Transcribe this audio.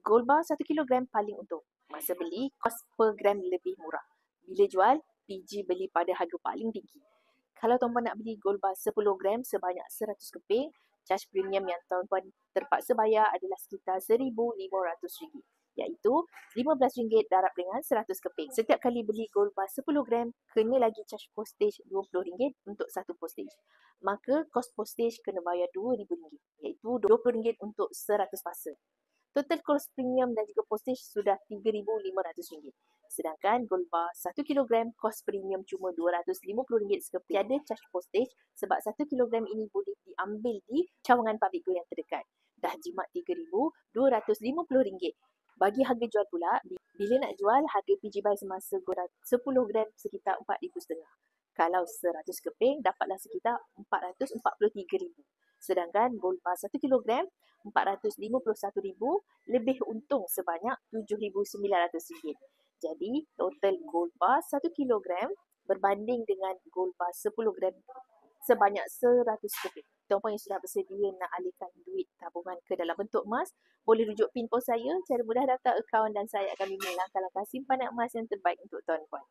Gold bar 1 kilogram paling untung. Masa beli, kos per gram lebih murah. Bila jual, PG beli pada harga paling tinggi. Kalau tuan-puan nak beli gold bar 10 gram sebanyak 100 keping, charge premium yang tuan-puan terpaksa bayar adalah sekitar RM1,500, iaitu RM15 darab dengan 100 keping. Setiap kali beli gold bar 10 gram, kena lagi charge postage RM20 untuk satu postage. Maka kos postage kena bayar RM2,000, iaitu RM20 untuk 100 parcel. Total kos premium dan juga postage sudah RM3,500. Sedangkan gold bar 1 kilogram kos premium cuma RM250 sekeping. Tiada charge postage sebab 1 kilogram ini boleh diambil di cawangan Public Go yang terdekat. Dah jimat RM3,250. Bagi harga jual pula, bila nak jual, harga PG buy semasa 10 gram sekitar RM4,500. Kalau 100 keping, dapatlah sekitar RM443,000. Sedangkan gold bar 1 kilogram RM451,000, lebih untung sebanyak RM7,900. Jadi, total gold bar 1 kilogram berbanding dengan gold bar 10 gram sebanyak 100 keping. Tuan-puan yang sudah bersedia nak alihkan duit tabungan ke dalam bentuk emas, boleh rujuk PIN pos saya, cara mudah daftar akaun dan saya akan bimbing langkah-langkah simpanan emas yang terbaik untuk tuan-puan.